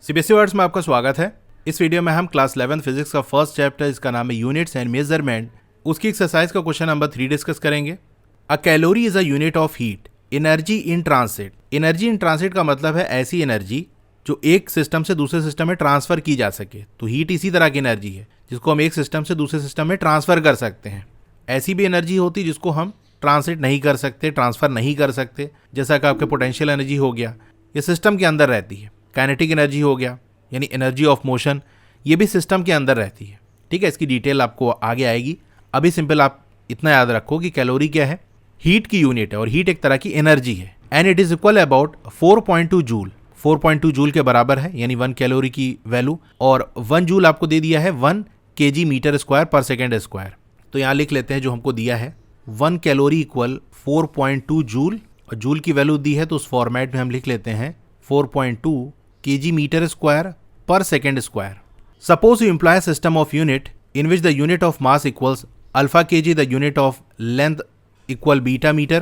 CBSE words में आपका स्वागत है। इस वीडियो में हम क्लास 11 फिजिक्स का फर्स्ट चैप्टर, इसका नाम है यूनिट्स एंड मेजरमेंट, उसकी एक्सरसाइज का क्वेश्चन नंबर 3 डिस्कस करेंगे। A calorie is a unit of heat, energy in transit. Energy in transit का मतलब है ऐसी एनर्जी जो एक सिस्टम से दूसरे सिस्टम में ट्रांसफर की जा सके। तो हीट इसी तरह की एनर्जी है जिसको हम एक सिस्टम से दूसरे सिस्टम में ट्रांसफर कर सकते हैं। ऐसी भी एनर्जी होती है जिसको हम ट्रांसिट नहीं कर सकते, ट्रांसफर नहीं कर सकते, जैसा कि आपके पोटेंशियल एनर्जी हो गया, ये सिस्टम के अंदर रहती है। काइनेटिक एनर्जी हो गया यानी एनर्जी ऑफ मोशन, ये भी सिस्टम के अंदर रहती है। ठीक है, इसकी डिटेल आपको आगे आएगी। अभी सिंपल आप इतना याद रखो कि कैलोरी क्या है, हीट की यूनिट है और हीट एक तरह की एनर्जी है। And it is equal about 4.2 joule. 4.2 joule के बराबर है यानी 1 कैलोरी की वैल्यू, और 1 जूल आपको दे दिया है 1 kg मीटर स्क्वायर पर सेकेंड स्क्वायर। तो यहाँ लिख लेते हैं जो हमको दिया है 1 कैलोरी इक्वल 4.2 जूल, और जूल की वैल्यू दी है तो उस फॉर्मेट में हम लिख लेते हैं 4.2 kg metre square per second square. Suppose you imply a system of unit in which the unit of mass equals alpha kg, the unit of length equal beta meter,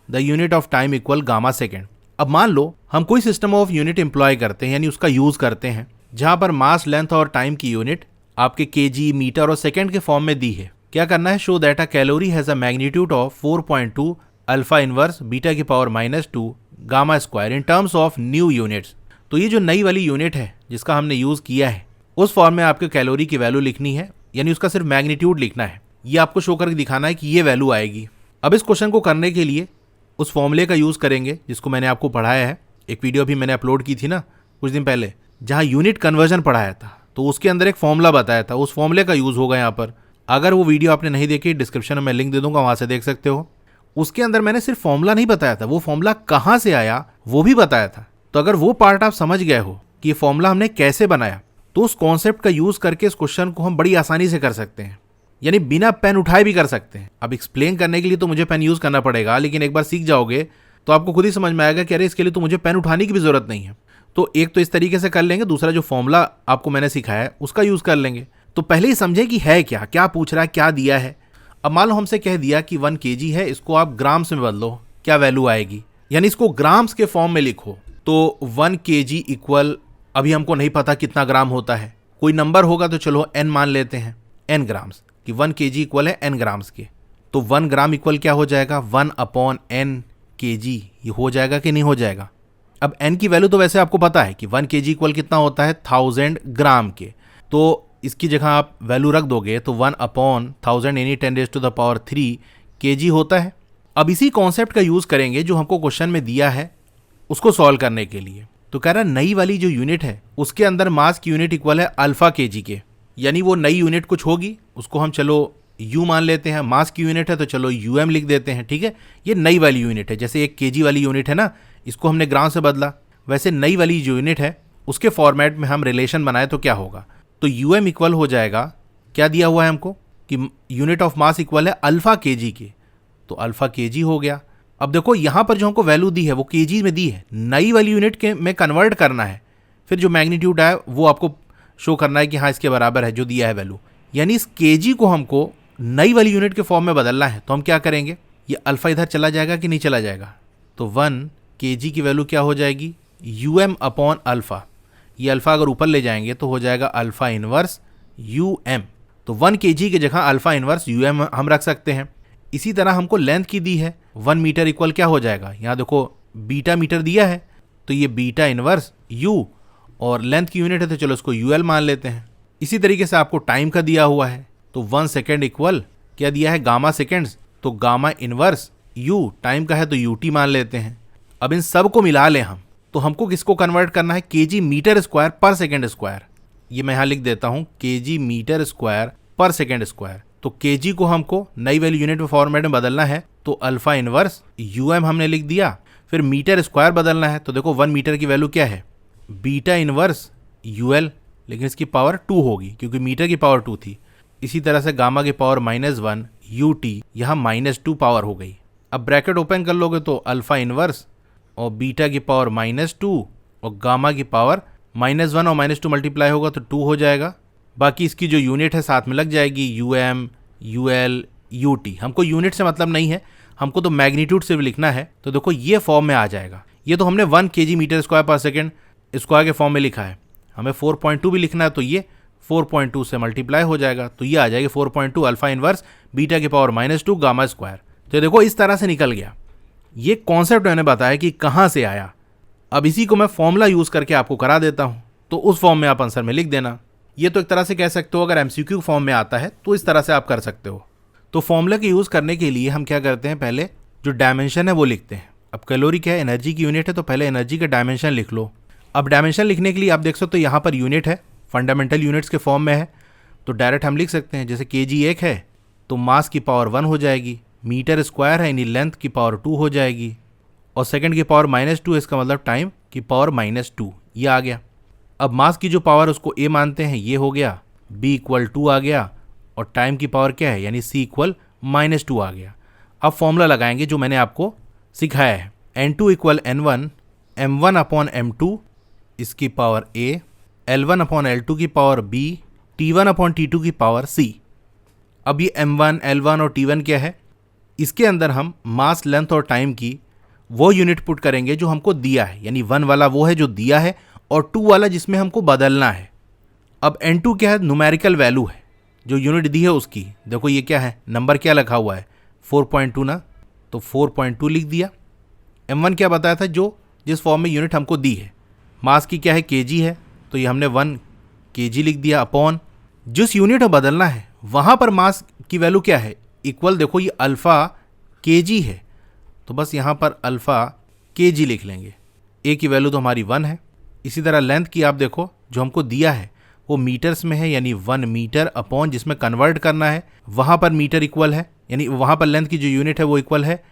the unit of time equal gamma second. अब मान लो हम कोई system of unit employ करते हैं यानी उसका use करते हैं जहां पर मास, लेंथ और टाइम की यूनिट आपके केजी, मीटर और सेकंड के फॉर्म में दी है। क्या करना है, show that a calorie has a magnitude of 4.2 alpha inverse beta की power -2 gamma square in terms of new units. तो ये जो नई वाली यूनिट है जिसका हमने यूज किया है उस फॉर्म में आपके कैलोरी की वैल्यू लिखनी है, यानी उसका सिर्फ मैग्नीट्यूड लिखना है। ये आपको शो करके दिखाना है कि ये वैल्यू आएगी। अब इस क्वेश्चन को करने के लिए उस फॉर्मूले का यूज करेंगे जिसको मैंने आपको पढ़ाया है। एक वीडियो भी मैंने अपलोड की थी ना कुछ दिन पहले, जहां यूनिट कन्वर्जन पढ़ाया था, तो उसके अंदर एक फॉर्मूला बताया था, उस फॉर्मूले का यूज होगा यहाँ पर। अगर वो वीडियो आपने नहीं देखी, डिस्क्रिप्शन में मैं लिंक दे दूंगा, वहां से देख सकते हो। उसके अंदर मैंने सिर्फ फॉर्मूला नहीं बताया था, वो फॉर्मूला कहाँ से आया वो भी बताया था। तो अगर वो पार्ट आप समझ गए हो कि ये फॉर्मूला हमने कैसे बनाया, तो उस कॉन्सेप्ट का यूज करके इस क्वेश्चन को हम बड़ी आसानी से कर सकते हैं, यानी बिना पेन उठाए भी कर सकते हैं। अब एक्सप्लेन करने के लिए तो मुझे पेन यूज करना पड़ेगा, लेकिन एक बार सीख जाओगे तो आपको खुद ही समझ में आएगा कि अरे इसके लिए तो मुझे पेन उठाने की भी जरूरत नहीं है। तो एक तो इस तरीके से कर लेंगे, दूसरा जो फॉर्मूला आपको मैंने सिखाया है उसका यूज कर लेंगे। तो पहले ही समझे कि है क्या, क्या पूछ रहा है, क्या दिया है। अब मान लो हमसे कह दिया कि 1 kg है, इसको आप ग्राम्स में बदलो, क्या वैल्यू आएगी, यानी इसको ग्राम्स के फॉर्म में लिखो। तो 1 kg इक्वल, अभी हमको नहीं पता कितना ग्राम होता है, कोई नंबर होगा तो चलो n मान लेते हैं, n ग्राम्स, कि 1 kg इक्वल है n ग्राम्स के। तो 1 ग्राम इक्वल क्या हो जाएगा, 1/n kg। ये हो जाएगा कि नहीं हो जाएगा। अब n की वैल्यू तो वैसे आपको पता है कि 1 kg इक्वल कितना होता है, 1000 ग्राम के। तो इसकी जगह आप वैल्यू रख दोगे तो 1/1000 यानी 10⁻³ kg होता है। अब इसी कॉन्सेप्ट का यूज करेंगे जो हमको क्वेश्चन में दिया है उसको सॉल्व करने के लिए। तो कह रहा है नई वाली जो यूनिट है उसके अंदर मास की यूनिट इक्वल है अल्फा kg के, यानी वो नई यूनिट कुछ होगी, उसको हम चलो u मान लेते हैं। मास की यूनिट है तो चलो um लिख देते हैं। ठीक है, ये नई वाली यूनिट है। जैसे एक kg वाली यूनिट है ना, इसको हमने ग्राम से बदला, वैसे नई वाली जो यूनिट है उसके फॉर्मेट में हम रिलेशन बनाए तो क्या होगा, तो um इक्वल हो जाएगा, क्या दिया हुआ है हमको कि यूनिट ऑफ मास इक्वल है अल्फा kg के, तो अल्फा kg हो गया। अब देखो यहाँ पर जो हमको वैल्यू दी है वो kg में दी है, नई वाली यूनिट के में कन्वर्ट करना है, फिर जो मैग्नीट्यूड है वो आपको शो करना है कि हाँ इसके बराबर है जो दिया है वैल्यू, यानी इस kg को हमको नई वाली यूनिट के फॉर्म में बदलना है। तो हम क्या करेंगे, ये अल्फा इधर चला जाएगा कि नहीं चला जाएगा, तो 1 kg की वैल्यू क्या हो जाएगी, um/अल्फा। ये अल्फा अगर ऊपर ले जाएंगे तो हो जाएगा अल्फा इनवर्स um। तो 1 kg की जगह अल्फा इनवर्स um हम रख सकते हैं। इसी तरह हमको लेंथ की दी है 1 मीटर इक्वल क्या हो जाएगा, यहाँ देखो बीटा मीटर दिया है तो ये बीटा इनवर्स u, और लेंथ की यूनिट है तो चलो इसको ul मान लेते हैं। इसी तरीके से आपको टाइम का दिया हुआ है तो 1 सेकेंड इक्वल क्या दिया है, गामा सेकेंड्स, तो गामा इनवर्स u, टाइम का है तो ut मान लेते हैं। अब इन सब को मिला लें हम, तो हमको किसको कन्वर्ट करना है, kg मीटर स्क्वायर पर सेकेंड स्क्वायर। ये मैं यहाँ लिख देता हूँ kg मीटर स्क्वायर पर सेकेंड स्क्वायर। तो kg को हमको नई वैल्यू यूनिट में फॉर्मेट में बदलना है तो अल्फा इनवर्स um हमने लिख दिया। फिर मीटर स्क्वायर बदलना है तो देखो 1 मीटर की वैल्यू क्या है, बीटा इनवर्स ul, लेकिन इसकी पावर 2 होगी क्योंकि मीटर की पावर 2 थी। इसी तरह से गामा की पावर -1 ut, यहाँ -2 पावर हो गई। अब ब्रैकेट ओपन कर लोगे तो अल्फा इनवर्स और बीटा की पावर -2 और गामा की पावर -1 और -2 मल्टीप्लाई होगा तो 2 हो जाएगा। बाकी इसकी जो यूनिट है साथ में लग जाएगी um, ul, ut। हमको यूनिट से मतलब नहीं है, हमको तो मैग्नीट्यूड सिर्फ लिखना है। तो देखो ये फॉर्म में आ जाएगा। ये तो हमने 1 kg मीटर स्क्वायर पर सेकेंड स्क्वायर के फॉर्म में लिखा है, हमें 4.2 भी लिखना है तो ये 4.2 से मल्टीप्लाई हो जाएगा, तो ये आ जाएगी 4.2 अल्फा इनवर्स बीटा की पावर -2 गामा स्क्वायर। तो देखो इस तरह से निकल गया। ये कॉन्सेप्ट मैंने बताया कि कहाँ से आया। अब इसी को मैं फॉर्मूला यूज़ करके आपको करा देता हूँ, तो उस फॉर्म में आप आंसर में लिख देना। ये तो एक तरह से कह सकते हो, अगर MCQ फॉर्म में आता है तो इस तरह से आप कर सकते हो। तो फॉर्मूला के यूज़ करने के लिए हम क्या करते हैं, पहले जो डायमेंशन है वो लिखते हैं। अब कैलोरी क्या है, एनर्जी की यूनिट है, तो पहले एनर्जी का डायमेंशन लिख लो। अब डायमेंशन लिखने के लिए आप देख सकते हो यहाँ पर यूनिट है, फंडामेंटल यूनिट्स के फॉर्म में है, तो डायरेक्ट हम लिख सकते हैं। जैसे kg 1 है तो मास की पावर 1 हो जाएगी, मीटर स्क्वायर है यानी लेंथ की पावर 2 हो जाएगी, और सेकंड की पावर -2 इसका मतलब टाइम की पावर -2, ये आ गया। अब मास की जो पावर उसको a मानते हैं, ये हो गया, b = 2 आ गया, और टाइम की पावर क्या है यानी c = -2 आ गया। अब फॉर्मूला लगाएंगे जो मैंने आपको सिखाया है, n2 = n1 m1/m2 इसकी पावर a, L1/L2 की पावर b, T1/T2 की पावर c। अब ये m1, L1 और T1 क्या है, इसके अंदर हम मास, लेंथ और टाइम की वो यूनिट पुट करेंगे जो हमको दिया है, यानी 1 वाला वो है जो दिया है, और 2 वाला जिसमें हमको बदलना है। अब n2 क्या है, न्यूमेरिकल वैल्यू है जो यूनिट दी है उसकी। देखो ये क्या है, नंबर क्या लिखा हुआ है 4.2 ना, तो 4.2 लिख दिया। m1 क्या बताया था, जो जिस फॉर्म में यूनिट हमको दी है। मास की क्या है, kg है, तो ये हमने 1 kg लिख दिया, अपॉन जिस यूनिट में बदलना है वहाँ पर मास की वैल्यू क्या है, इक्वल, देखो ये अल्फ़ा kg है, तो बस यहाँ पर अल्फ़ा kg लिख लेंगे। a की वैल्यू तो हमारी 1 है। इसी तरह लेंथ की आप देखो, जो हमको दिया है वो मीटर्स में है, यानी 1 मीटर, अपॉन जिसमें कन्वर्ट करना है वहाँ पर मीटर इक्वल है, यानी वहाँ पर लेंथ की जो यूनिट है वो इक्वल है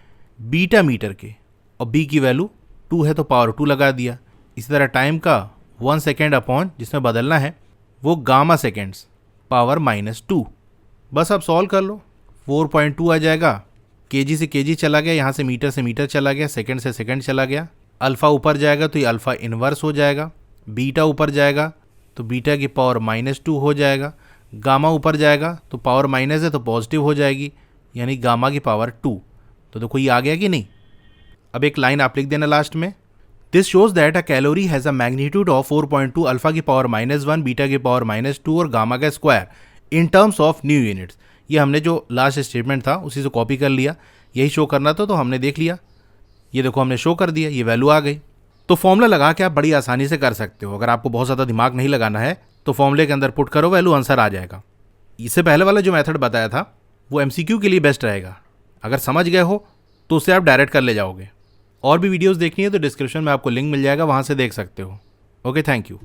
बीटा मीटर के, और b की वैल्यू 2 है तो पावर 2 लगा दिया। इसी तरह टाइम का 1 सेकेंड, अपॉन जिसमें बदलना है वो गामा सेकेंड्स, पावर -2। बस अब सॉल्व कर लो, 4.2 आ जाएगा, kg से kg चला गया, यहाँ से मीटर चला गया, सेकंड से सेकंड चला गया, अल्फ़ा ऊपर जाएगा तो ये अल्फ़ा इन्वर्स हो जाएगा, बीटा ऊपर जाएगा तो बीटा की पावर -2 हो जाएगा, गामा ऊपर जाएगा तो पावर माइनस है तो पॉजिटिव हो जाएगी, यानी गामा की पावर 2। तो देखो ये आ गया कि नहीं। अब एक लाइन आप लिख देना लास्ट में, this shows that a calorie has a magnitude of 4.2 alpha की पावर -1 बीटा की पावर -2 और गामा का square in terms of new units. ये हमने जो लास्ट स्टेटमेंट था उसी से कॉपी कर लिया, यही शो करना था तो हमने देख लिया, ये देखो हमने शो कर दिया, ये वैल्यू आ गई। तो फॉर्मूला लगा के आप बड़ी आसानी से कर सकते हो। अगर आपको बहुत ज़्यादा दिमाग नहीं लगाना है तो फॉर्मूले के अंदर पुट करो, वैल्यू आंसर आ जाएगा। इससे पहले वाला जो मेथड बताया था वो MCQ के लिए बेस्ट रहेगा। अगर समझ गए हो तो उससे आप डायरेक्ट कर ले जाओगे। और भी वीडियोस देखनी है तो डिस्क्रिप्शन में आपको लिंक मिल जाएगा, वहाँ से देख सकते हो। Okay, thank you.